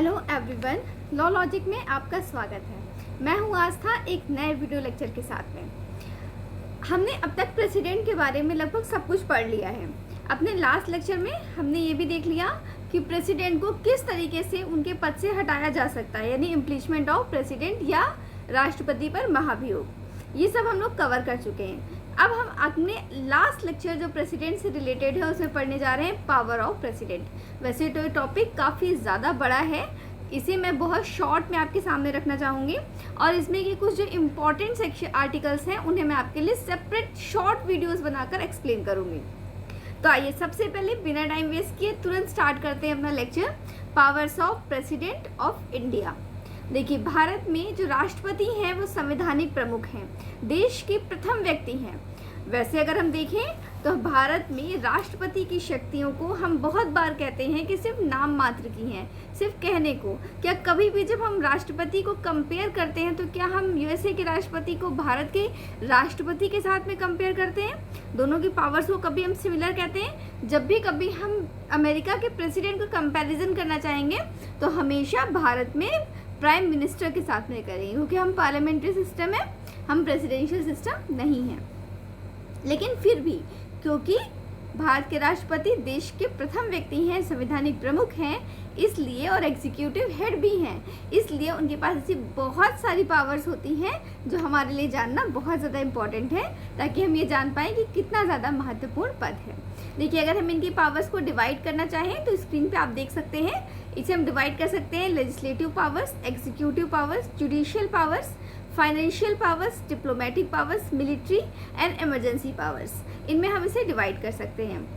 Hello everyone, law logic में आपका स्वागत है। मैं हूँ आस्था एक नए वीडियो लेक्चर के साथ में। हमने अब तक प्रेसिडेंट के बारे में लगभग सब कुछ पढ़ लिया है। अपने लास्ट लेक्चर में हमने ये भी देख लिया कि प्रेसिडेंट को किस तरीके से उनके पद से हटाया जा सकता है, यानी इम्पीचमेंट ऑफ प्रेसिडेंट या राष्ट्रपति पर महाभियोग। ये सब हम लोग कवर कर चुके हैं। अब हम अपने लास्ट लेक्चर जो प्रेसिडेंट से रिलेटेड है उसमें पढ़ने जा रहे हैं पावर ऑफ प्रेसिडेंट। वैसे तो ये टॉपिक काफ़ी ज़्यादा बड़ा है, इसे मैं बहुत शॉर्ट में आपके सामने रखना चाहूँगी और इसमें के कुछ जो इम्पोर्टेंट सेक्शन आर्टिकल्स हैं उन्हें मैं आपके लिए सेपरेट शॉर्ट वीडियोज़ बनाकर एक्सप्लेन करूँगी। तो आइए सबसे पहले बिना टाइम वेस्ट किए तुरंत स्टार्ट करते हैं अपना lecture, powers of president of India. देखिए, भारत में जो राष्ट्रपति हैं वो संवैधानिक प्रमुख हैं, देश के प्रथम व्यक्ति हैं। वैसे अगर हम देखें तो भारत में राष्ट्रपति की शक्तियों को हम बहुत बार कहते हैं कि सिर्फ नाम मात्र की हैं, सिर्फ कहने को। क्या कभी भी जब हम राष्ट्रपति को कंपेयर करते हैं तो क्या हम यूएसए के राष्ट्रपति को भारत के राष्ट्रपति के साथ में कंपेयर करते हैं? दोनों की पावर्स को कभी हम सिमिलर कहते हैं? जब भी कभी हम अमेरिका के प्रेसिडेंट को कंपेरिजन करना चाहेंगे तो हमेशा भारत में प्राइम मिनिस्टर के साथ में करेंगे, क्योंकि हम पार्लियामेंट्री सिस्टम है, हम प्रेसिडेंशियल सिस्टम नहीं है। लेकिन फिर भी क्योंकि भारत के राष्ट्रपति देश के प्रथम व्यक्ति हैं, संवैधानिक प्रमुख हैं, इसलिए और एग्जीक्यूटिव हेड भी हैं, इसलिए उनके पास ऐसी बहुत सारी पावर्स होती हैं जो हमारे लिए जानना बहुत ज़्यादा इम्पॉर्टेंट है, ताकि हम ये जान पाएँ कि कितना ज़्यादा महत्वपूर्ण पद है। देखिए, अगर हम इनकी पावर्स को डिवाइड करना चाहें तो स्क्रीन पे आप देख सकते हैं। इसे हम डिवाइड कर सकते हैं legislative powers, executive powers, judicial powers, financial powers, diplomatic powers, military and emergency powers. इनमें हम इसे डिवाइड कर सकते हैं।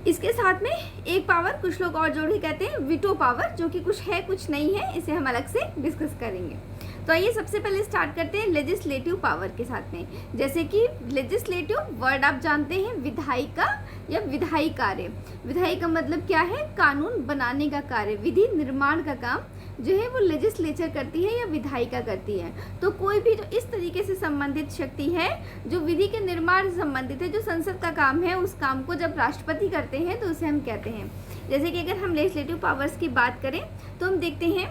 इसके साथ में एक पावर कुछ लोग और जोड़ के कहते हैं वीटो पावर, जो कि कुछ है कुछ नहीं है, इसे हम अलग से डिस्कस करेंगे। तो आइए सबसे पहले स्टार्ट करते हैं लेजिस्लेटिव पावर के साथ में। जैसे कि लेजिस्लेटिव वर्ड आप जानते हैं विधायिका या विधायी कार्य। विधायी का मतलब क्या है? कानून बनाने का कार्य, विधि निर्माण का काम जो है वो लेजिस्लेचर करती है या विधायिका करती है। तो कोई भी जो इस तरीके से संबंधित शक्ति है जो विधि के निर्माण से संबंधित है, जो संसद का काम है, उस काम को जब राष्ट्रपति करते हैं तो उसे हम कहते हैं। जैसे कि अगर हम लेजिस्लेटिव पावर्स की बात करें तो हम देखते हैं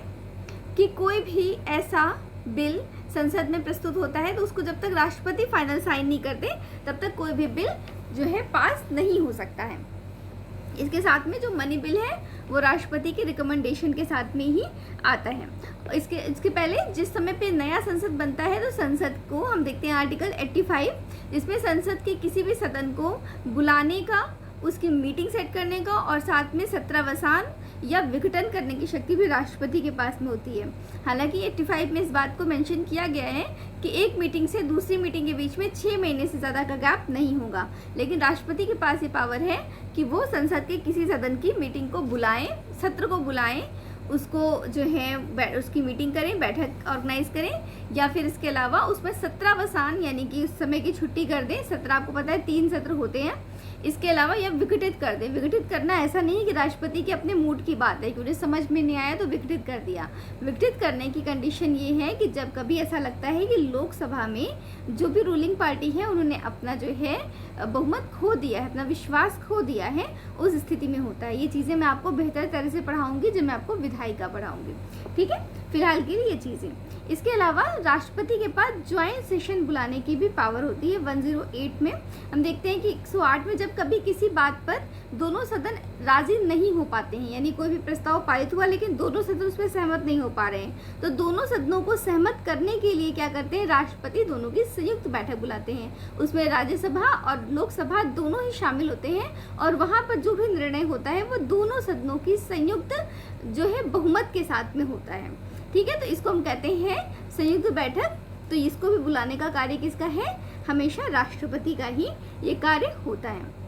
कि कोई भी ऐसा बिल संसद में प्रस्तुत होता है तो उसको जब तक राष्ट्रपति फाइनल साइन नहीं करते तब तक कोई भी बिल जो है पास नहीं हो सकता है। इसके साथ में जो मनी बिल है वो राष्ट्रपति के रिकमेंडेशन के साथ में ही आता है। इसके पहले जिस समय पे नया संसद बनता है तो संसद को हम देखते हैं आर्टिकल 85, जिसमें संसद के किसी भी सदन को बुलाने का, उसकी मीटिंग सेट करने का और साथ में सत्रावसान या विघटन करने की शक्ति भी राष्ट्रपति के पास में होती है। हालांकि 85 में इस बात को मेंशन किया गया है कि एक मीटिंग से दूसरी मीटिंग के बीच में 6 महीने से ज़्यादा का गैप नहीं होगा, लेकिन राष्ट्रपति के पास ये पावर है कि वो संसद के किसी सदन की मीटिंग को बुलाएं, सत्र को बुलाएं, उसको जो है उसकी मीटिंग करें, बैठक ऑर्गेनाइज करें, या फिर इसके अलावा उसमें सत्रावसान यानी कि उस समय की छुट्टी कर दें। सत्र आपको पता है 3 सत्र होते हैं। इसके अलावा यह विघटित कर दें। विघटित करना ऐसा नहीं कि राष्ट्रपति के अपने मूड की बात है कि उन्हें समझ में नहीं आया तो विघटित कर दिया। विघटित करने की कंडीशन ये है कि जब कभी ऐसा लगता है कि लोकसभा में जो भी रूलिंग पार्टी है उन्होंने अपना जो है बहुमत खो दिया है, अपना विश्वास खो दिया है, उस स्थिति में होता है। ये चीज़ें मैं आपको बेहतर तरह से पढ़ाऊँगी जब मैं आपको विधायिका पढ़ाऊँगी, ठीक है? फिलहाल के लिए ये चीज़ें। इसके अलावा राष्ट्रपति के पास ज्वाइंट सेशन बुलाने की भी पावर होती है। 108 में हम देखते हैं कि 108 में जब कभी किसी बात पर दोनों सदन राजी नहीं हो पाते हैं, यानी कोई भी प्रस्ताव पारित हुआ लेकिन दोनों सदन उस पर सहमत नहीं हो पा रहे हैं, तो दोनों सदनों को सहमत करने के लिए क्या करते हैं? राष्ट्रपति दोनों की संयुक्त बैठक बुलाते हैं। उसमें राज्यसभा और लोकसभा दोनों ही शामिल होते हैं और वहाँ पर जो भी निर्णय होता है वो दोनों सदनों की संयुक्त जो है बहुमत के साथ में होता है, ठीक है? तो इसको हम कहते हैं संयुक्त बैठक। तो इसको भी बुलाने का कार्य किसका है? हमेशा राष्ट्रपति का ही ये कार्य होता है।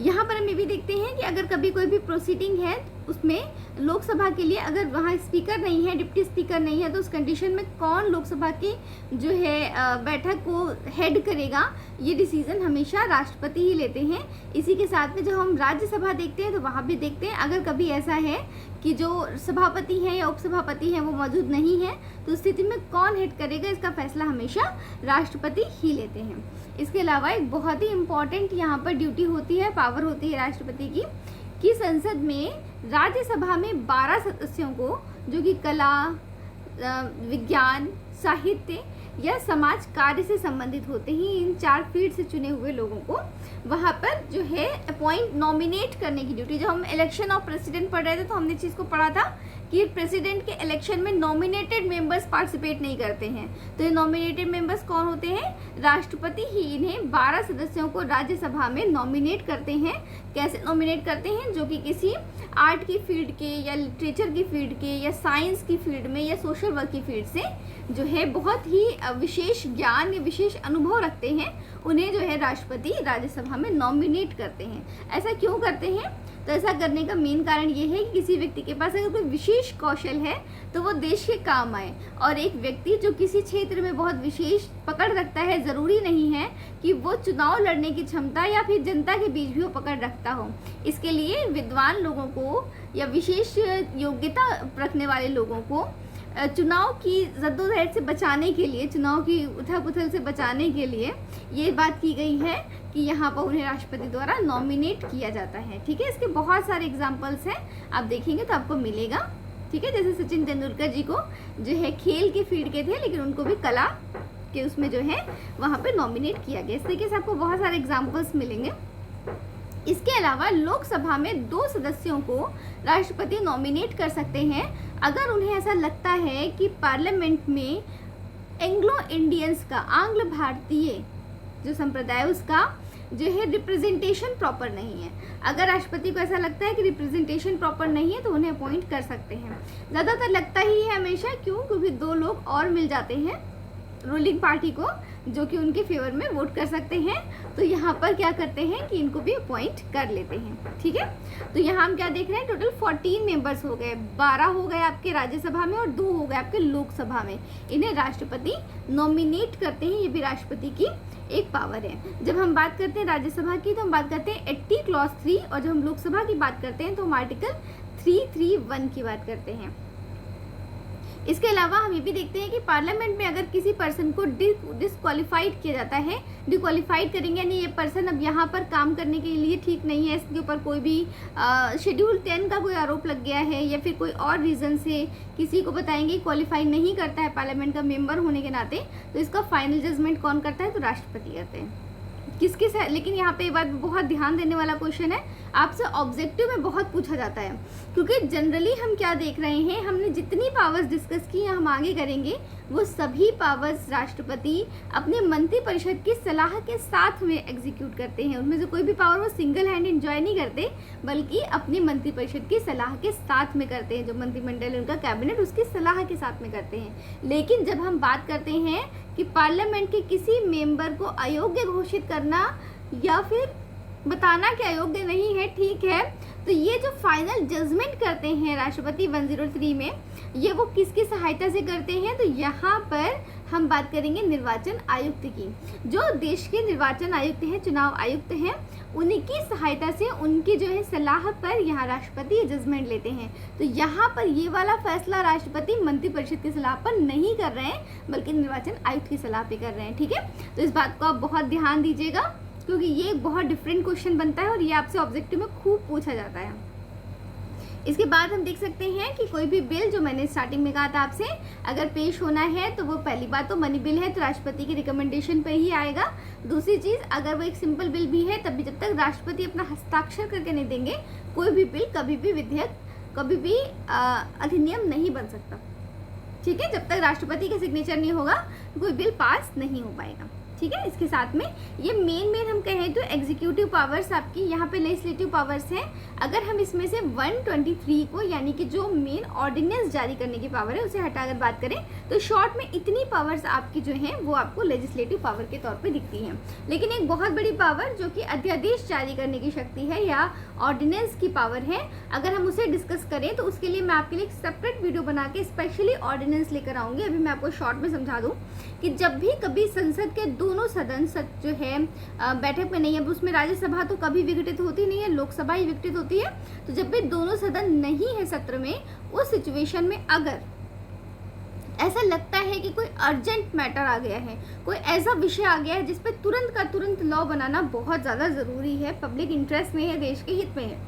यहाँ पर हम ये भी देखते हैं कि अगर कभी कोई भी प्रोसीडिंग है उसमें लोकसभा के लिए अगर वहाँ स्पीकर नहीं है, डिप्टी स्पीकर नहीं है, तो उस कंडीशन में कौन लोकसभा की जो है बैठक को हेड करेगा, ये डिसीजन हमेशा राष्ट्रपति ही लेते हैं। इसी के साथ में जब हम राज्यसभा देखते हैं तो वहाँ भी देखते हैं अगर कभी ऐसा है कि जो सभापति हैं या उपसभापति हैं वो मौजूद नहीं है तो उस स्थिति में कौन हेड करेगा, इसका फैसला हमेशा राष्ट्रपति ही लेते हैं। इसके अलावा एक बहुत ही इम्पॉर्टेंट यहाँ पर ड्यूटी होती है, पावर होती है राष्ट्रपति की कि संसद में राज्यसभा में 12 सदस्यों को, जो कि कला, विज्ञान, साहित्य या समाज कार्य से संबंधित होते हैं, इन 4 फील्ड से चुने हुए लोगों को वहाँ पर जो है अपॉइंट, नॉमिनेट करने की ड्यूटी। जब हम इलेक्शन ऑफ प्रेसिडेंट पढ़ रहे थे तो हमने चीज़ को पढ़ा था कि प्रेसिडेंट के इलेक्शन में नॉमिनेटेड मेंबर्स पार्टिसिपेट नहीं करते हैं। तो ये नॉमिनेटेड मेंबर्स कौन होते हैं? राष्ट्रपति ही इन्हें 12 सदस्यों को राज्यसभा में नॉमिनेट करते हैं। कैसे नॉमिनेट करते हैं? जो कि किसी आर्ट की फील्ड के या लिटरेचर की फील्ड के या साइंस की फील्ड में या सोशल वर्क की फील्ड से जो है बहुत ही विशेष ज्ञान या विशेष अनुभव रखते हैं, उन्हें जो है राष्ट्रपति राज्यसभा में नॉमिनेट करते हैं। ऐसा क्यों करते हैं? तो ऐसा करने का मेन कारण ये है कि किसी व्यक्ति के पास अगर कोई विशेष कौशल है तो वो देश के काम आए, और एक व्यक्ति जो किसी क्षेत्र में बहुत विशेष पकड़ रखता है, ज़रूरी नहीं है कि वो चुनाव लड़ने की क्षमता या फिर जनता के बीच भी वो पकड़ रखता हो। इसके लिए विद्वान लोगों को या विशेष योग्यता रखने वाले लोगों को चुनाव की जद्दोजहद से बचाने के लिए, चुनाव की उथल पुथल से बचाने के लिए ये बात की गई है कि यहाँ पर उन्हें राष्ट्रपति द्वारा नॉमिनेट किया जाता है। ठीक है, इसके बहुत सारे एग्जाम्पल्स हैं, आप देखेंगे तो आपको मिलेगा। ठीक है, जैसे सचिन तेंदुलकर जी को जो है खेल के फील्ड के थे, लेकिन उनको भी कला के उसमें जो है वहाँ पे नॉमिनेट किया गया। इस तरीके से आपको बहुत सारे एग्जाम्पल्स मिलेंगे। इसके अलावा लोकसभा में 2 सदस्यों को राष्ट्रपति नॉमिनेट कर सकते हैं अगर उन्हें ऐसा लगता है कि पार्लियामेंट में एंग्लो इंडियंस का, आंग्ल भारतीय जो संप्रदाय उसका जो है रिप्रेजेंटेशन प्रॉपर नहीं है। अगर राष्ट्रपति को ऐसा लगता है कि रिप्रेजेंटेशन प्रॉपर नहीं है तो उन्हें अपॉइंट कर सकते हैं। ज़्यादातर लगता ही है हमेशा, क्यों? क्योंकि 2 लोग और मिल जाते हैं रूलिंग पार्टी को जो कि उनके फेवर में वोट कर सकते हैं। तो यहाँ पर क्या करते हैं कि इनको भी अपॉइंट कर लेते हैं। ठीक है, तो यहाँ हम क्या देख रहे हैं? टोटल 14 मेंबर्स हो गए, 12 हो गए आपके राज्यसभा में और 2 हो गए आपके लोकसभा में। इन्हें राष्ट्रपति नॉमिनेट करते हैं, ये भी राष्ट्रपति की एक पावर है। जब हम बात करते हैं राज्यसभा की तो हम बात करते हैं 80 क्लॉज 3, और जब हम लोकसभा की बात करते हैं तो हम आर्टिकल 331 की बात करते हैं। इसके अलावा हम ये भी देखते हैं कि पार्लियामेंट में अगर किसी पर्सन को डिस्क्वालीफाइड किया जाता है, डिक्वालीफाइड करेंगे यानी ये पर्सन अब यहाँ पर काम करने के लिए ठीक नहीं है, इसके ऊपर कोई भी शेड्यूल 10 का कोई आरोप लग गया है या फिर कोई और रीज़न से किसी को बताएंगे क्वालिफाई नहीं करता है पार्लियामेंट का मेंबर होने के नाते, तो इसका फाइनल जजमेंट कौन करता है? तो राष्ट्रपति करते हैं। किसके साथ? लेकिन यहाँ पे एक बात बहुत ध्यान देने वाला क्वेश्चन है, आपसे ऑब्जेक्टिव में बहुत पूछा जाता है, क्योंकि जनरली हम क्या देख रहे हैं, हमने जितनी पावर्स डिस्कस की हम आगे करेंगे वो सभी पावर्स राष्ट्रपति अपने मंत्रिपरिषद की सलाह के साथ में एग्जीक्यूट करते हैं। उनमें से कोई भी पावर वो सिंगल हैंड एंजॉय नहीं करते, बल्कि अपनी मंत्रिपरिषद की सलाह के साथ में करते हैं। जो मंत्रिमंडल है उनका कैबिनेट उसकी सलाह के साथ में करते हैं। लेकिन जब हम बात करते हैं कि पार्लियामेंट के किसी मेंबर को अयोग्य घोषित करना या फिर बताना कि अयोग्य नहीं है, ठीक है, तो ये जो फाइनल जजमेंट करते हैं राष्ट्रपति 103 में, ये वो किसकी सहायता से करते हैं? तो यहाँ पर हम बात करेंगे निर्वाचन आयुक्त की। जो देश के निर्वाचन आयुक्त हैं, चुनाव आयुक्त हैं, उनकी सहायता से, उनकी जो है सलाह पर यहाँ राष्ट्रपति जजमेंट लेते हैं। तो यहाँ पर ये वाला फैसला राष्ट्रपति मंत्रिपरिषद की सलाह पर नहीं कर रहे हैं, बल्कि निर्वाचन आयुक्त की सलाह पे कर रहे हैं। ठीक है, तो इस बात को आप बहुत ध्यान दीजिएगा, क्योंकि ये एक बहुत डिफरेंट क्वेश्चन बनता है और ये आपसे ऑब्जेक्टिव में खूब पूछा जाता है। इसके बाद हम देख सकते हैं कि कोई भी बिल, जो मैंने स्टार्टिंग में कहा था आपसे, अगर पेश होना है तो वो पहली बात तो मनी बिल है तो राष्ट्रपति की रिकमेंडेशन पे ही आएगा। दूसरी चीज़, अगर वो एक सिंपल बिल भी है तब भी जब तक राष्ट्रपति अपना हस्ताक्षर करके नहीं देंगे, कोई भी बिल, कभी भी विधेयक, कभी भी अधिनियम नहीं बन सकता। ठीक है, जब तक राष्ट्रपति का सिग्नेचर नहीं होगा कोई बिल पास नहीं हो पाएगा। ठीक है, इसके साथ में ये मेन हम कहें तो एग्जीक्यूटिव पावर्स आपकी यहाँ पे लेजिस्लेटिव पावर्स हैं। अगर हम इसमें से 123 को, यानी कि जो मेन ऑर्डिनेंस जारी करने की पावर है, उसे हटाकर बात करें तो शॉर्ट में इतनी पावर्स आपकी जो हैं वो आपको लेजिस्लेटिव पावर के तौर पे दिखती हैं। लेकिन एक बहुत बड़ी पावर जो कि अध्यादेश जारी करने की शक्ति है या ऑर्डिनेंस की पावर है, अगर हम उसे डिस्कस करें तो उसके लिए मैं आपके लिए एक सेपरेट वीडियो बना के स्पेशली ऑर्डिनेंस लेकर आऊँगी। अभी मैं आपको शॉर्ट में समझा दूँ कि जब भी कभी संसद के दोनों सदन जो है बैठक में नहीं है, उसमें राज्यसभा तो कभी विघटित होती नहीं है, लोकसभा ही विघटित होती है, तो जब भी दोनों सदन नहीं है सत्र में, उस सिचुएशन में अगर ऐसा लगता है कि कोई अर्जेंट मैटर आ गया है, कोई ऐसा विषय आ गया है जिस पे तुरंत का तुरंत लॉ बनाना बहुत ज़्यादा ज़रूरी है, पब्लिक इंटरेस्ट में है, देश के हित में है,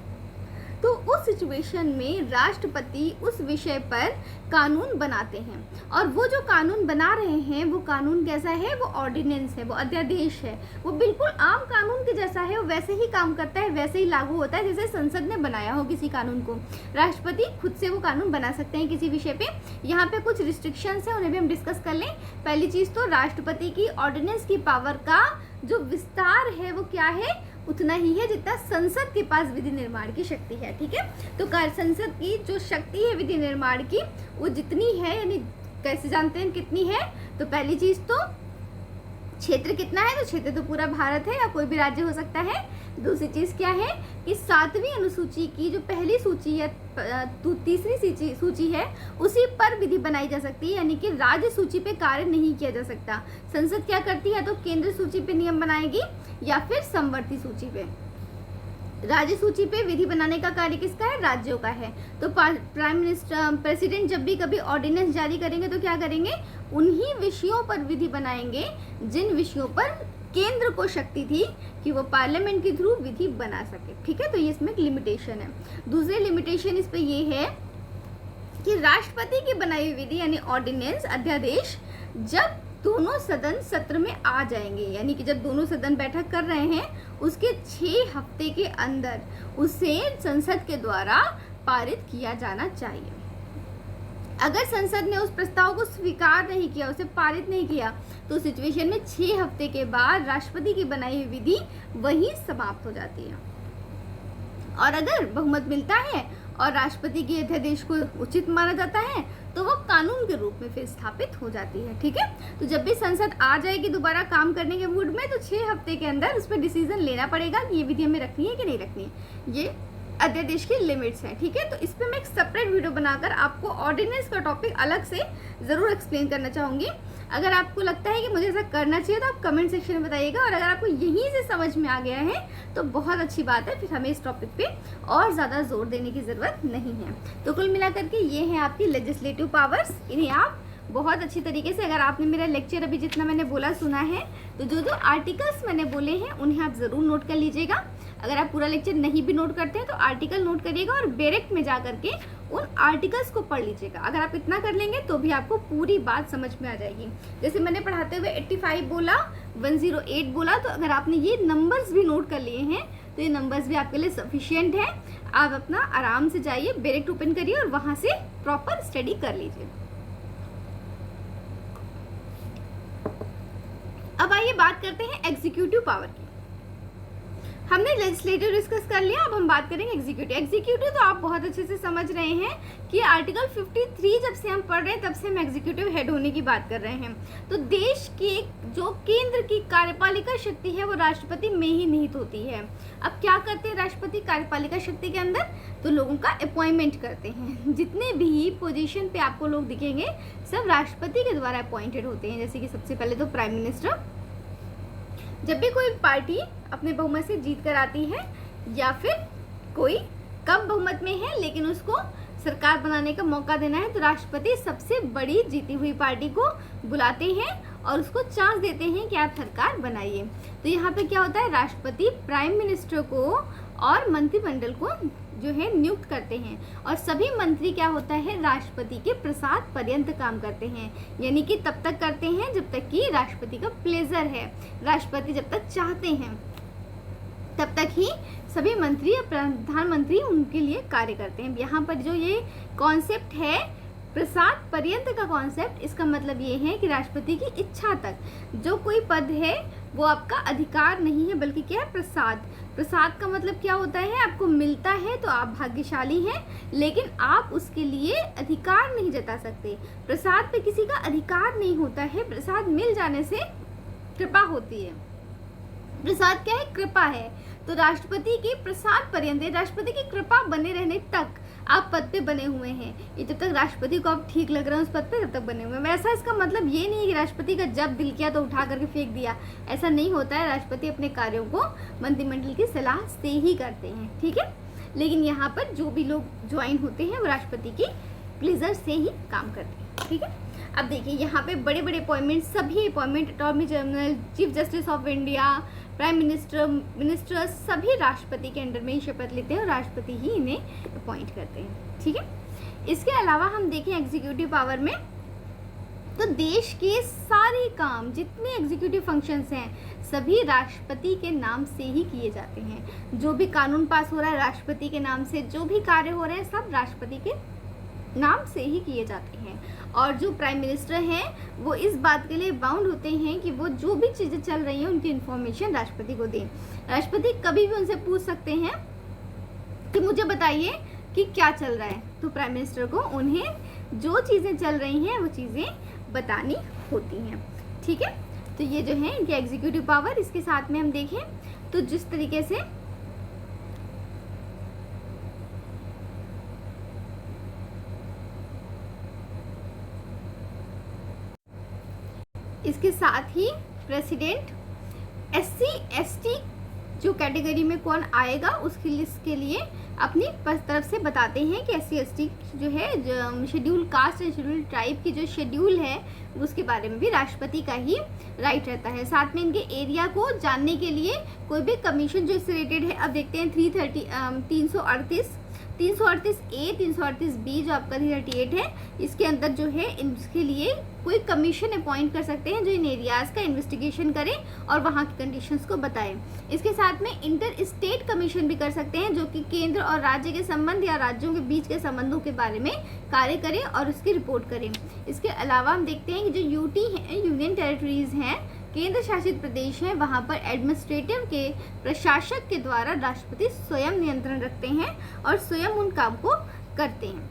सिचुएशन में राष्ट्रपति उस विषय पर कानून बनाते हैं, और वो जो कानून बना रहे हैं वो कानून कैसा है, वो ऑर्डिनेंस है, वो अध्यादेश है, वो बिल्कुल आम कानून के जैसा है, वो वैसे ही काम करता है, वैसे ही लागू होता है जैसे संसद ने बनाया हो किसी कानून को। राष्ट्रपति खुद से वो कानून बना सकते हैं किसी विषय पे। यहाँ पे कुछ रिस्ट्रिक्शंस हैं, उन्हें भी हम डिस्कस कर लें। पहली चीज़ तो राष्ट्रपति की ऑर्डिनेंस की पावर का जो विस्तार है वो क्या है, उतना ही है जितना संसद के पास विधि निर्माण की शक्ति है। ठीक है, तो संसद की जो शक्ति है विधि निर्माण की वो जितनी है, यानी कैसे जानते हैं कितनी है, तो पहली चीज तो क्षेत्र कितना है, तो क्षेत्र तो पूरा भारत है या कोई भी राज्य हो सकता है। दूसरी चीज क्या है कि 7वीं अनुसूची की जो पहली सूची है, तीसरी सूची है, उसी पर विधि बनाई जा सकती है, यानी कि राज्य सूची पे कार्य नहीं किया जा सकता। संसद क्या करती है, तो केंद्र सूची पे नियम बनाएगी या फिर समवर्ती सूची पे। राज्य सूची पे विधि बनाने का कार्य किसका है, राज्यों का है। तो प्राइम मिनिस्टर, प्रेसिडेंट जब भी कभी ऑर्डिनेंस जारी करेंगे तो क्या करेंगे, उन्हीं विषयों पर विधि बनाएंगे जिन विषयों पर केंद्र को शक्ति थी कि वो पार्लियामेंट के थ्रू विधि बना सके। ठीक है, तो ये इसमें एक लिमिटेशन है। दूसरी लिमिटेशन इस पे ये है कि राष्ट्रपति की बनाई हुई विधि यानी ऑर्डिनेंस, अध्यादेश, जब दोनों सदन सत्र में आ जाएंगे, यानी कि जब दोनों सदन बैठक कर रहे हैं उसके 6 हफ्ते के अंदर उसे संसद के द्वारा पारित किया जाना चाहिए। अगर संसद ने उस प्रस्ताव को स्वीकार नहीं किया, उसे पारित नहीं किया, तो सिचुएशन में 6 हफ्ते के बाद राष्ट्रपति की बनाई हुई विधि वहीं समाप्त हो जाती है। और अगर बहुमत मिलता है और राष्ट्रपति के अध्यादेश को उचित माना जाता है तो वो कानून के रूप में फिर स्थापित हो जाती है। ठीक है, तो जब भी संसद आ जाएगी दोबारा काम करने के मूड में, तो 6 हफ्ते के अंदर उस पर डिसीजन लेना पड़ेगा कि ये विधि हमें रखनी है कि नहीं रखनी है। ये अध्यादेश की लिमिट्स हैं। ठीक है, तो इस पर मैं एक सेपरेट वीडियो बनाकर आपको ऑर्डिनेंस का टॉपिक अलग से ज़रूर एक्सप्लेन करना चाहूँगी। अगर आपको लगता है कि मुझे ऐसा करना चाहिए तो आप कमेंट सेक्शन में बताइएगा, और अगर आपको यहीं से समझ में आ गया है तो बहुत अच्छी बात है, फिर हमें इस टॉपिक पे और ज़्यादा जोर देने की ज़रूरत नहीं है। तो कुल मिलाकर के ये हैं आपकी लेजिस्लेटिव पावर्स। इन्हें आप बहुत अच्छी तरीके से, अगर आपने मेरा लेक्चर अभी जितना मैंने बोला सुना है, तो जो जो आर्टिकल्स मैंने बोले हैं उन्हें आप ज़रूर नोट कर लीजिएगा। अगर आप पूरा लेक्चर नहीं भी नोट करते हैं तो आर्टिकल नोट करिएगा और डायरेक्ट में जा करके उन आर्टिकल्स को पढ़ लीजिएगा। अगर आप इतना कर लेंगे तो भी आपको पूरी बात समझ में आ जाएगी। जैसे मैंने पढ़ाते हुए 85 बोला, 108 बोला, तो अगर आपने ये नंबर्स भी नोट कर लिए हैं तो ये नंबर्स भी आपके लिए सफिशिएंट है। आप अपना आराम से जाइए, डायरेक्ट ओपन करिए और वहाँ से प्रॉपर स्टडी कर लीजिए। अब आइए बात करते हैं एग्जीक्यूटिव पावर की। हमने लेजिस्लेटिव डिस्कस कर लिया, अब हम बात करेंगे एग्जीक्यूटिव। एग्जीक्यूटिव तो आप बहुत अच्छे से समझ रहे हैं कि आर्टिकल 53 जब से हम पढ़ रहे हैं तब से हम एग्जीक्यूटिव हेड होने की बात कर रहे हैं। तो देश की जो केंद्र की कार्यपालिका शक्ति है वो राष्ट्रपति में ही निहित होती है। अब क्या करते हैं राष्ट्रपति कार्यपालिका शक्ति के अंदर, तो लोगों का अपॉइंटमेंट करते हैं। जितने भी पोजीशन पे आपको लोग दिखेंगे सब राष्ट्रपति के द्वारा अपॉइंटेड होते हैं। जैसे कि सबसे पहले तो प्राइम मिनिस्टर, जब भी कोई पार्टी अपने बहुमत से जीत कर आती है या फिर कोई कम बहुमत में है लेकिन उसको सरकार बनाने का मौका देना है, तो राष्ट्रपति सबसे बड़ी जीती हुई पार्टी को बुलाते हैं और उसको चांस देते हैं कि आप सरकार बनाइए। तो यहाँ पे क्या होता है, राष्ट्रपति प्राइम मिनिस्टर को और मंत्रिमंडल को जो है नियुक्त करते हैं, और सभी मंत्री क्या होता है, राष्ट्रपति के प्रसाद पर्यंत काम करते हैं, यानी कि तब तक करते हैं जब तक कि राष्ट्रपति का प्लेजर है। राष्ट्रपति जब तक चाहते हैं तब तक ही सभी मंत्री या प्रधानमंत्री उनके लिए कार्य करते हैं। यहाँ पर जो ये कॉन्सेप्ट है प्रसाद पर्यंत का कॉन्सेप्ट, इसका मतलब ये है कि राष्ट्रपति की इच्छा तक जो कोई पद है वो आपका अधिकार नहीं है, बल्कि क्या है, प्रसाद। प्रसाद का मतलब क्या होता है, आपको मिलता है तो आप भाग्यशाली हैं, लेकिन आप उसके लिए अधिकार नहीं जता सकते। प्रसाद पे किसी का अधिकार नहीं होता है, प्रसाद मिल जाने से कृपा होती है। प्रसाद क्या है, कृपा है। तो राष्ट्रपति की प्रसाद पर्यंत, राष्ट्रपति की कृपा बने रहने तक आप पद पे बने हुए हैं। ये जब तक राष्ट्रपति को आप ठीक लग रहे हैं उस पद पे तब तक बने हुए हैं। ऐसा इसका मतलब ये नहीं है कि राष्ट्रपति का जब दिल किया तो उठा करके फेंक दिया, ऐसा नहीं होता है। राष्ट्रपति अपने कार्यों को मंत्रिमंडल की सलाह से ही करते हैं, ठीक है। लेकिन यहाँ पर जो भी लोग ज्वाइन होते हैं वो राष्ट्रपति की प्लेजर से ही काम करते हैं, ठीक है। अब देखिए यहाँ पे बड़े बड़े अपॉइंटमेंट, सभी appointment attorney general, chief justice of India, prime minister, ministers सभी राष्ट्रपति के अंडर में ही शपथ लेते हैं और राष्ट्रपति ही इन्हें अपॉइंट करते हैं। ठीक है, इसके अलावा हम देखें एग्जीक्यूटिव पावर में, तो देश के सारे काम जितने एग्जीक्यूटिव फंक्शंस हैं सभी राष्ट्रपति के नाम से ही किए जाते हैं। जो भी कानून पास हो रहा है राष्ट्रपति के नाम से, जो भी कार्य हो रहे हैं सब राष्ट्रपति के नाम से ही किए जाते हैं। और जो प्राइम मिनिस्टर हैं वो इस बात के लिए बाउंड होते हैं कि वो जो भी चीज़ें चल रही हैं उनकी इन्फॉर्मेशन राष्ट्रपति को दें। राष्ट्रपति कभी भी उनसे पूछ सकते हैं कि मुझे बताइए कि क्या चल रहा है, तो प्राइम मिनिस्टर को उन्हें जो चीज़ें चल रही हैं वो चीज़ें बतानी होती हैं। ठीक है, तो ये जो है इनके एग्जीक्यूटिव पावर। इसके साथ में हम देखें तो जिस तरीके से इसके साथ ही प्रेसिडेंट SC ST जो कैटेगरी में कौन आएगा उसकी लिस्ट के लिए अपनी तरफ से बताते हैं कि SC ST जो है schedule caste and schedule tribe की जो शेड्यूल है उसके बारे में भी राष्ट्रपति का ही राइट रहता है। साथ में इनके एरिया को जानने के लिए कोई भी कमीशन जो इससे रिलेटेड है, अब देखते हैं 338A 338B जो आपका 338 है, इसके अंदर जो है इसके लिए कोई कमीशन अपॉइंट कर सकते हैं जो इन एरियाज़ का इन्वेस्टिगेशन करे और वहाँ की कंडीशंस को बताएं। इसके साथ में इंटर स्टेट कमीशन भी कर सकते हैं जो कि केंद्र और राज्य के संबंध या राज्यों के बीच के संबंधों के बारे में कार्य करें और उसकी रिपोर्ट करें। इसके अलावा हम देखते हैं कि जो यूटी हैं, यूनियन टेरिटरीज हैं, केंद्र शासित प्रदेश हैं, वहाँ पर एडमिनिस्ट्रेटिव के प्रशासक के द्वारा राष्ट्रपति स्वयं नियंत्रण रखते हैं और स्वयं उन काम को करते हैं।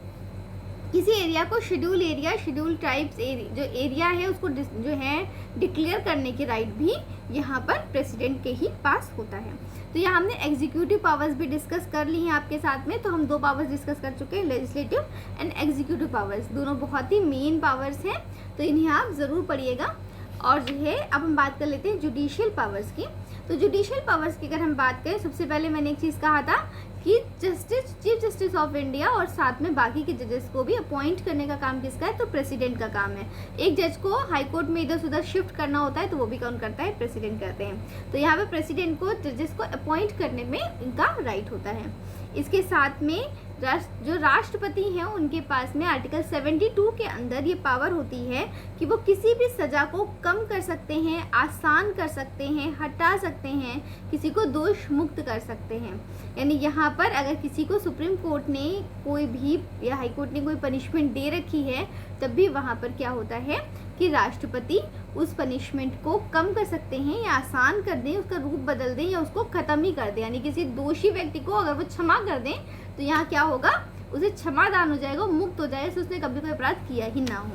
किसी एरिया को शेड्यूल एरिया, शेड्यूल ट्राइब्स जो एरिया है उसको जो है डिक्लेयर करने की राइट भी यहाँ पर प्रेसिडेंट के ही पास होता है। तो यहाँ हमने एग्जीक्यूटिव पावर्स भी डिस्कस कर ली हैं आपके साथ में। तो हम दो पावर्स डिस्कस कर चुके हैं, लेजिस्लेटिव एंड एग्जीक्यूटिव पावर्स, दोनों बहुत ही मेन पावर्स हैं, तो इन्हें आप ज़रूर पढ़िएगा। और जो है अब हम बात कर लेते हैं जुडिशियल पावर्स की। तो जुडिशियल पावर्स की अगर हम बात करें, सबसे पहले मैंने एक चीज़ कहा था कि चीफ जस्टिस ऑफ इंडिया और साथ में बाकी के जजेस को भी अपॉइंट करने का काम किसका है, तो प्रेसिडेंट का काम है। एक जज को हाई कोर्ट में इधर से उधर शिफ्ट करना होता है तो वो भी कौन करता है, प्रेसिडेंट करते हैं। तो यहाँ पे प्रेसिडेंट को जजेस को अपॉइंट करने में इनका राइट होता है। इसके साथ में जो राष्ट्रपति हैं उनके पास में आर्टिकल 72 के अंदर ये पावर होती है कि वो किसी भी सज़ा को कम कर सकते हैं, आसान कर सकते हैं, हटा सकते हैं, किसी को दोष मुक्त कर सकते हैं। यानी यहाँ पर अगर किसी को सुप्रीम कोर्ट ने कोई भी या हाई कोर्ट ने कोई पनिशमेंट दे रखी है तब भी वहाँ पर क्या होता है कि राष्ट्रपति उस पनिशमेंट को कम कर सकते हैं या आसान कर दें, उसका रूप बदल दें या उसको ख़त्म ही कर दें। यानी किसी दोषी व्यक्ति को अगर वो क्षमा कर दें तो यहाँ क्या होगा, उसे क्षमादान हो जाएगा, मुक्त हो जाएगा, तो उसने कभी कोई अपराध किया ही ना हो।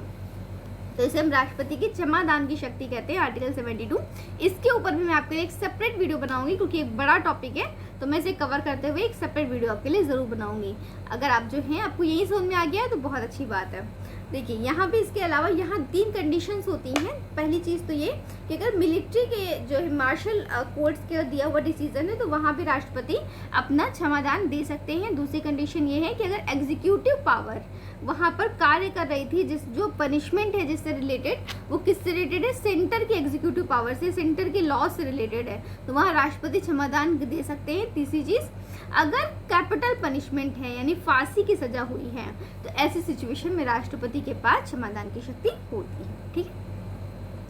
तो इसे हम राष्ट्रपति की क्षमादान की शक्ति कहते हैं, आर्टिकल 72। इसके ऊपर भी मैं आपके लिए एक सेपरेट वीडियो बनाऊंगी क्योंकि एक बड़ा टॉपिक है, तो मैं इसे कवर करते हुए एक सेपरेट वीडियो आपके लिए ज़रूर बनाऊंगी। अगर आप जो हैं आपको यही समझ में आ गया है तो बहुत अच्छी बात है। देखिए यहाँ पे इसके अलावा यहाँ 3 कंडीशंस होती हैं। पहली चीज़ तो ये कि अगर मिलिट्री के जो है मार्शल कोर्ट्स के दिया हुआ डिसीजन है तो वहाँ पे राष्ट्रपति अपना क्षमादान दे सकते हैं। दूसरी कंडीशन ये है कि अगर एग्जीक्यूटिव पावर वहाँ पर कार्य कर रही थी, जो पनिशमेंट है जिससे रिलेटेड, वो किससे रिलेटेड है, सेंटर की एग्जीक्यूटिव पावर से, सेंटर के लॉ से रिलेटेड है, तो वहाँ राष्ट्रपति क्षमादान दे सकते हैं। तीसरी चीज़, अगर कैपिटल पनिशमेंट है यानी फांसी की सज़ा हुई है तो ऐसी सिचुएशन में राष्ट्रपति के पास क्षमादान की शक्ति होती है। ठीक है,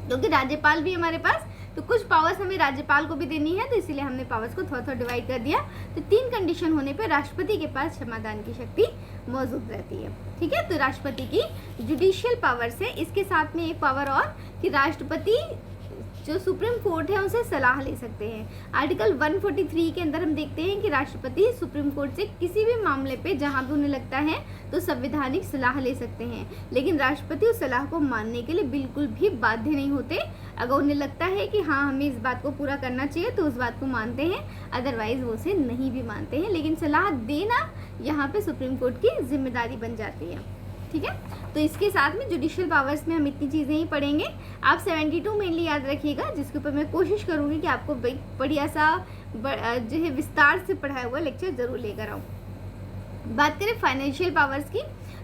क्योंकि राज्यपाल भी हमारे पास, तो कुछ पावर्स हमें राज्यपाल को भी देनी है, तो इसीलिए हमने पावर्स को थोड़ा थोड़ा डिवाइड कर दिया। तो 3 कंडीशन होने पर राष्ट्रपति के पास क्षमादान की शक्ति मौजूद रहती है। ठीक है, तो राष्ट्रपति की जुडिशियल पावर्स है। इसके साथ में एक पावर और कि राष्ट्रपति जो सुप्रीम कोर्ट है उनसे सलाह ले सकते हैं। आर्टिकल 143 के अंदर हम देखते हैं कि राष्ट्रपति सुप्रीम कोर्ट से किसी भी मामले पे जहां भी उन्हें लगता है तो संवैधानिक सलाह ले सकते हैं, लेकिन राष्ट्रपति उस सलाह को मानने के लिए बिल्कुल भी बाध्य नहीं होते। अगर उन्हें लगता है कि हाँ हमें इस बात को पूरा करना चाहिए तो उस बात को मानते हैं, अदरवाइज वो उसे नहीं भी मानते हैं। लेकिन सलाह देना यहाँ पे सुप्रीम कोर्ट की जिम्मेदारी बन जाती है। ठीक है, तो इसके साथ में जुडिशियल पावर्स में हम इतनी चीज़ें ही पढ़ेंगे। आप 72 मेनली याद रखिएगा, जिसके ऊपर मैं कोशिश करूँगी कि आपको बढ़िया सा जो है विस्तार से पढ़ाया हुआ लेक्चर ज़रूर लेकर आऊँ। बात करें फाइनेंशियल पावर्स की,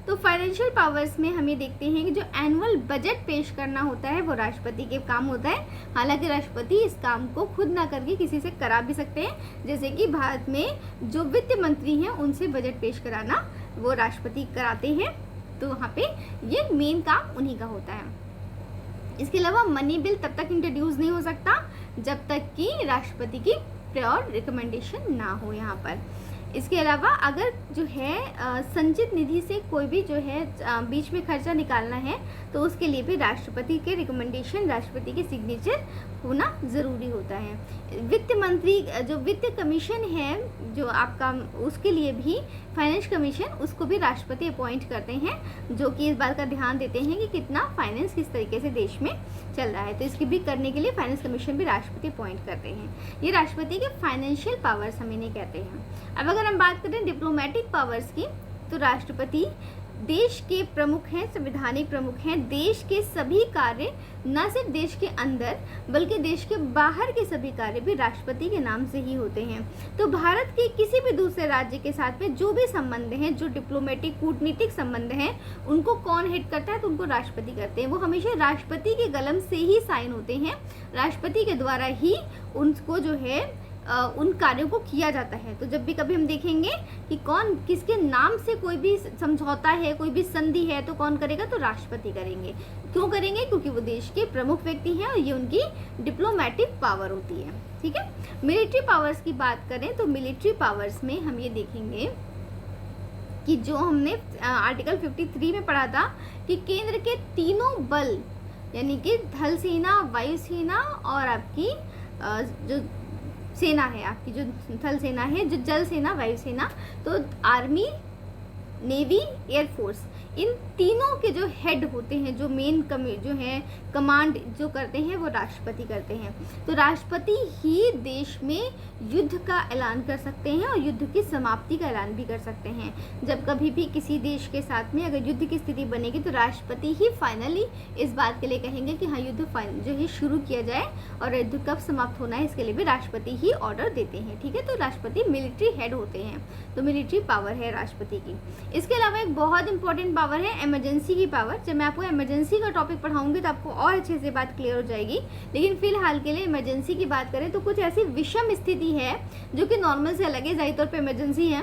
तो फाइनेंशियल पावर्स में हम ये देखते हैं कि जो एनुअल बजट पेश करना होता है वो राष्ट्रपति के काम होता है। हालांकि राष्ट्रपति इस काम को खुद ना करके किसी से करा भी सकते हैं, जैसे कि भारत में जो वित्त मंत्री हैं उनसे बजट पेश कराना वो राष्ट्रपति कराते हैं। तो वहाँ पे ये मेन काम उन्हीं का होता है। इसके अलावा मनी बिल तब तक इंट्रोड्यूस नहीं हो सकता जब तक कि राष्ट्रपति की प्रायर रिकमेंडेशन ना हो यहाँ पर। इसके अलावा अगर जो है संचित निधि से कोई भी जो है बीच में खर्चा निकालना है तो उसके लिए भी राष्ट्रपति के रिकमेंडेशन, राष्ट्रपति के सिग्नेचर होना ज़रूरी होता है। वित्त मंत्री जो वित्त कमीशन है जो आपका, उसके लिए भी फाइनेंस कमीशन, उसको भी राष्ट्रपति अपॉइंट करते हैं, जो कि इस बात का ध्यान देते हैं कि कितना फाइनेंस किस तरीके से देश में चल रहा है। तो इसकी भी करने के लिए फाइनेंस कमीशन भी राष्ट्रपति अपॉइंट करते हैं। ये राष्ट्रपति के फाइनेंशियल पावर्स हम इन्हें कहते हैं। अब अगर हम बात करें डिप्लोमेटिक पावर्स की, तो राष्ट्रपति देश के प्रमुख हैं, संवैधानिक प्रमुख हैं। देश के सभी कार्य, न सिर्फ देश के अंदर बल्कि देश के बाहर के सभी कार्य भी राष्ट्रपति के नाम से ही होते हैं। तो भारत के किसी भी दूसरे राज्य के साथ में जो भी संबंध हैं, जो डिप्लोमेटिक कूटनीतिक संबंध हैं, उनको कौन हेड करता है? तो उनको राष्ट्रपति करते हैं। वो हमेशा राष्ट्रपति के कलम से ही साइन होते हैं, राष्ट्रपति के द्वारा ही उनको जो है उन कार्यों को किया जाता है। तो जब भी कभी हम देखेंगे कि कौन किसके नाम से कोई भी समझौता है, कोई भी संधि है, तो कौन करेगा? तो राष्ट्रपति करेंगे। क्यों करेंगे? क्योंकि वो देश के प्रमुख व्यक्ति हैं और ये उनकी डिप्लोमेटिक पावर होती है। ठीक है। मिलिट्री पावर्स की बात करें तो मिलिट्री पावर्स में हम ये देखेंगे कि जो हमने आर्टिकल 53 में पढ़ा था कि केंद्र के तीनों बल यानी कि थल सेना, वायुसेना और आपकी जो सेना है, आपकी जो थल सेना है, जो जल सेना, वायुसेना, तो आर्मी, नेवी, एयरफोर्स, इन तीनों के जो हेड होते हैं, जो मेन जो है कमांड जो करते हैं वो राष्ट्रपति करते हैं। तो राष्ट्रपति ही देश में युद्ध का ऐलान कर सकते हैं और युद्ध की समाप्ति का ऐलान भी कर सकते हैं। जब कभी भी किसी देश के साथ में अगर युद्ध की स्थिति बनेगी तो राष्ट्रपति ही फाइनली इस बात के लिए कहेंगे कि हाँ युद्ध जो है शुरू किया जाए, और युद्ध कब समाप्त होना है इसके लिए भी राष्ट्रपति ही ऑर्डर देते हैं। ठीक है। तो राष्ट्रपति मिलिट्री हेड होते हैं, तो मिलिट्री पावर है राष्ट्रपति की। इसके अलावा एक बहुत इंपॉर्टेंट पावर है इमरजेंसी की पावर। जब मैं आपको इमरजेंसी का टॉपिक पढ़ाऊंगी तो आपको और अच्छे से बात क्लियर हो जाएगी, लेकिन फिलहाल के लिए इमरजेंसी की बात करें तो कुछ ऐसी विषम स्थिति है जो कि नॉर्मल से अलग है, ज़ाहिर तौर पे इमरजेंसी है,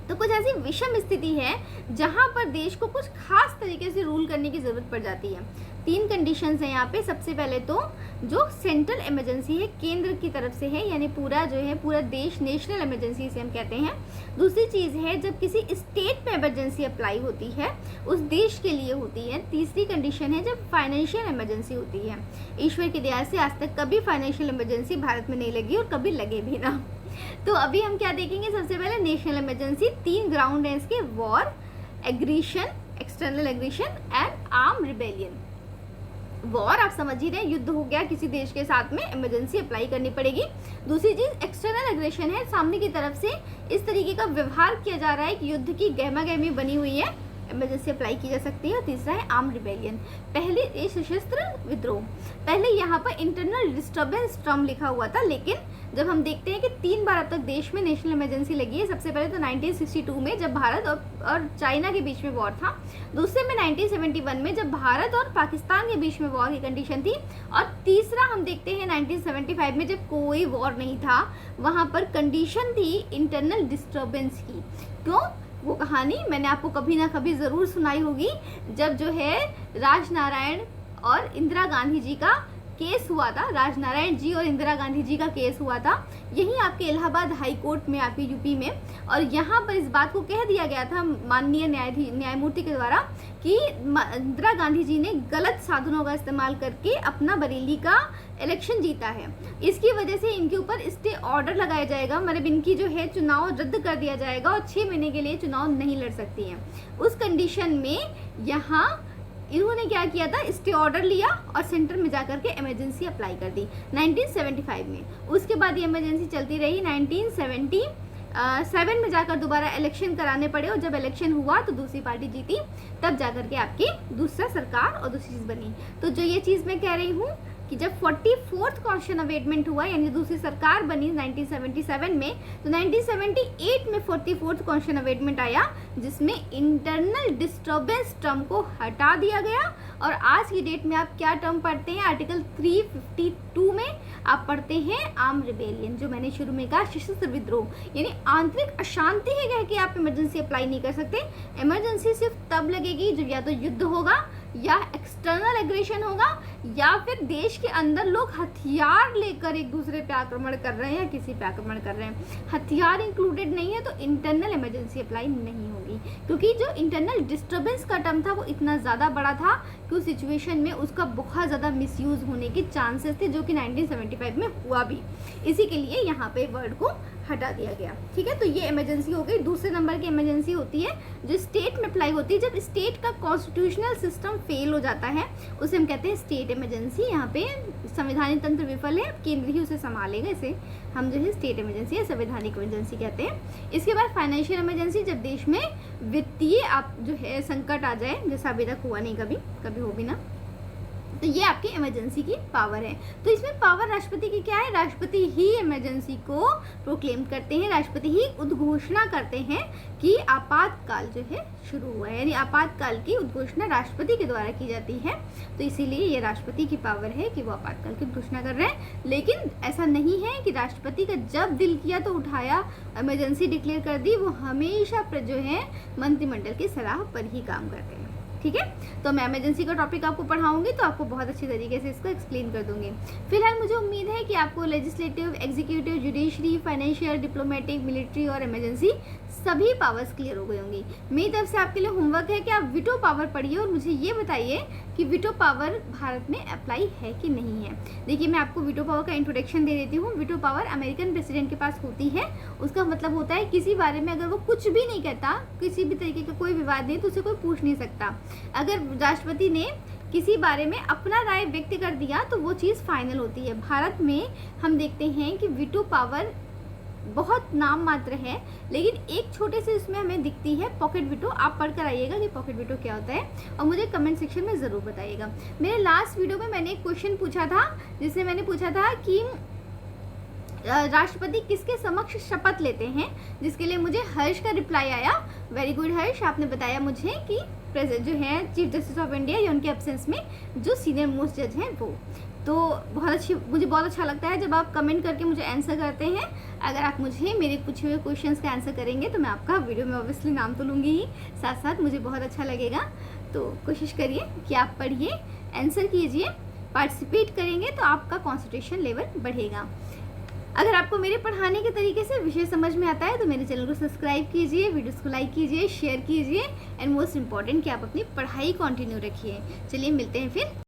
तो कुछ ऐसी विषम स्थिति है जहां पर देश को कुछ खास तरीके से रूल करने की ज़रूरत पड़ जाती है। 3 कंडीशंस हैं यहाँ पे। सबसे पहले तो जो सेंट्रल इमरजेंसी है, केंद्र की तरफ से है, यानी पूरा जो है पूरा देश, नेशनल इमरजेंसी से हम कहते हैं। दूसरी चीज़ है जब किसी स्टेट में इमरजेंसी अप्लाई होती है, उस देश के लिए होती है। तीसरी कंडीशन है जब फाइनेंशियल इमरजेंसी होती है। ईश्वर की दया से आज तक कभी फाइनेंशियल इमरजेंसी भारत में नहीं लगी और कभी लगे भी ना। तो अभी हम क्या देखेंगे? सबसे पहले नेशनल इमरजेंसी। 3 ग्राउंड है इसके: war, aggression, external aggression and arm rebellion. War आप समझ ही रहे हैं, युद्ध हो गया किसी देश के साथ में, इमरजेंसी अप्लाई करनी पड़ेगी। दूसरी चीज एक्सटर्नल एग्रेशन है, सामने की तरफ से इस तरीके का व्यवहार किया जा रहा है कि युद्ध की गहमा गहमी बनी हुई है, इमरजेंसी अप्लाई की जा सकती है। और तीसरा है आर्म रिबेलियन, पहले ये सशस्त्र विद्रोह। पहले यहाँ पर इंटरनल डिस्टर्बेंस टर्म लिखा हुआ था, लेकिन जब हम देखते हैं कि 3 बार अब तक देश में नेशनल इमरजेंसी लगी है। सबसे पहले तो 1962 में जब भारत और चाइना के बीच में वॉर था, दूसरे में 1971 में जब भारत और पाकिस्तान के बीच में वॉर की कंडीशन थी, और तीसरा हम देखते हैं 1975 में जब कोई वॉर नहीं था, वहाँ पर कंडीशन थी इंटरनल डिस्टर्बेंस की। क्यों? वो कहानी मैंने आपको कभी ना कभी ज़रूर सुनाई होगी, जब जो है राजनारायण और इंदिरा गांधी जी का केस हुआ था, राजनारायण जी और इंदिरा गांधी जी का केस हुआ था यहीं आपके इलाहाबाद हाई कोर्ट में, आपके यूपी में। और यहाँ पर इस बात को कह दिया गया था माननीय न्यायमूर्ति के द्वारा कि इंदिरा गांधी जी ने गलत साधनों का इस्तेमाल करके अपना बरेली का इलेक्शन जीता है, इसकी वजह से इनके ऊपर स्टे ऑर्डर लगाया जाएगा, मतलब इनकी जो है चुनाव रद्द कर दिया जाएगा और 6 महीने के लिए चुनाव नहीं लड़ सकती हैं। उस कंडीशन में यहाँ इन्होंने क्या किया था, स्टे ऑर्डर लिया और सेंटर में जाकर के इमरजेंसी अप्लाई कर दी 1975 में। उसके बाद ये इमरजेंसी चलती रही। 1977 में जाकर दोबारा इलेक्शन कराने पड़े, और जब इलेक्शन हुआ तो दूसरी पार्टी जीती, तब जाकर के आपकी दूसरा सरकार और दूसरी चीज़ बनी। तो जो ये चीज़ मैं कह रही हूँ कि जब 44th कॉन्स्टिट्यूशन अमेंडमेंट हुआ, यानी दूसरी सरकार बनी 1977 में, तो 1978 में 44th कॉन्स्टिट्यूशन अमेंडमेंट आया, जिसमें इंटरनल डिस्टर्बेंस टर्म को हटा दिया गया। और आज की डेट में आप क्या टर्म पढ़ते हैं? आर्टिकल 352 में आप पढ़ते हैं आर्म रिबेलियन, जो मैंने शुरू में कहा सशस्त्र विद्रोह, यानी आंतरिक अशांति है कह के आप इमरजेंसी अप्लाई नहीं कर सकते। इमरजेंसी सिर्फ तब लगेगी जब या तो युद्ध होगा, या एक्सटर्नल एग्रेशन होगा, या फिर देश के अंदर लोग हथियार लेकर एक दूसरे पे आक्रमण कर रहे हैं या किसी पे आक्रमण कर रहे हैं। हथियार इंक्लूडेड नहीं है तो इंटरनल इमरजेंसी अप्लाई नहीं होगी, क्योंकि जो इंटरनल डिस्टर्बेंस का टर्म था वो इतना ज़्यादा बड़ा था कि उस सिचुएशन में उसका बहुत ज़्यादा मिसयूज होने के चांसेस थे, जो कि 1975 में हुआ भी। इसी के लिए यहाँ पे वर्ड को हटा दिया गया। ठीक है, तो ये इमरजेंसी हो गई। दूसरे नंबर की इमरजेंसी होती है जो स्टेट में अप्लाई होती है, जब स्टेट का कॉन्स्टिट्यूशनल सिस्टम फेल हो जाता है, उसे हम कहते हैं स्टेट इमरजेंसी। यहाँ पे संवैधानिक तंत्र विफल है, केंद्र ही उसे संभालेगा, इसे हम जो है स्टेट इमरजेंसी या संवैधानिक इमरजेंसी कहते हैं। इसके बाद फाइनेंशियल इमरजेंसी, जब देश में वित्तीय आप जो है संकट आ जाए, जैसा अभी तक हुआ नहीं, कभी हो भी ना, तो ये आपकी इमरजेंसी की पावर है। तो इसमें पावर राष्ट्रपति की क्या है? राष्ट्रपति ही इमरजेंसी को प्रोक्लेम करते हैं, राष्ट्रपति ही उद्घोषणा करते हैं कि आपातकाल जो है शुरू हुआ है, यानी आपातकाल की उद्घोषणा राष्ट्रपति के द्वारा की जाती है। तो इसीलिए ये राष्ट्रपति की पावर है कि वो आपातकाल की घोषणा कर रहे हैं। लेकिन ऐसा नहीं है कि राष्ट्रपति का जब दिल किया तो उठाया, इमरजेंसी डिक्लेयर कर दी, वो हमेशा जो है मंत्रिमंडल की सलाह पर ही काम करते हैं। ठीक है, तो मैं इमरजेंसी का टॉपिक आपको पढ़ाऊंगी तो आपको बहुत अच्छी तरीके से इसको एक्सप्लेन कर दूंगी। फिलहाल मुझे उम्मीद है कि आपको legislative, executive, judiciary, financial, diplomatic, military और इमरजेंसी सभी पावर्स क्लियर हो गई होंगी। मेरी तरफ से आपके लिए होमवर्क है कि आप वीटो पावर पढ़िए और मुझे ये बताइए कि वीटो पावर भारत में अप्लाई है कि नहीं है। देखिए, मैं आपको वीटो पावर का इंट्रोडक्शन दे देती हूँ। वीटो पावर अमेरिकन प्रेसिडेंट के पास होती है। उसका मतलब होता है किसी बारे में अगर वो कुछ भी नहीं कहता, किसी भी तरीके का कोई विवाद नहीं, तो उसे कोई पूछ नहीं सकता। अगर राष्ट्रपति ने किसी बारे में अपना राय व्यक्त कर दिया तो वो चीज़ फाइनल होती है। भारत में हम देखते हैं कि वीटो पावर बहुत नाम मात्र है, लेकिन एक छोटे से इसमें हमें दिखती है पॉकेट वीटो। आप पढ़ कर आइएगा कि पॉकेट वीटो क्या होता है और मुझे कमेंट सेक्शन में ज़रूर बताइएगा। मेरे लास्ट वीडियो में मैंने एक क्वेश्चन पूछा था, जिसमें मैंने पूछा था कि राष्ट्रपति किसके समक्ष शपथ लेते हैं, जिसके लिए मुझे हर्ष का रिप्लाई आया। वेरी गुड हर्ष, आपने बताया मुझे कि प्रेसिडेंट जो है चीफ जस्टिस ऑफ इंडिया या उनके एब्सेंस में जो सीनियर मोस्ट जज हैं वो। तो मुझे बहुत अच्छा लगता है जब आप कमेंट करके मुझे आंसर करते हैं। अगर आप मुझे मेरे पूछे हुए क्वेश्चंस का आंसर करेंगे तो मैं आपका वीडियो में ऑब्वियसली नाम तो लूँगी ही, साथ साथ मुझे बहुत अच्छा लगेगा। तो कोशिश करिए कि आप पढ़िए, आंसर कीजिए, पार्टिसिपेट करेंगे तो आपका कॉन्सेंट्रेशन लेवल बढ़ेगा। अगर आपको मेरे पढ़ाने के तरीके से विषय समझ में आता है तो मेरे चैनल को सब्सक्राइब कीजिए, वीडियोस को लाइक कीजिए, शेयर कीजिए, एंड मोस्ट इम्पॉर्टेंट कि आप अपनी पढ़ाई कंटिन्यू रखिए। चलिए मिलते हैं फिर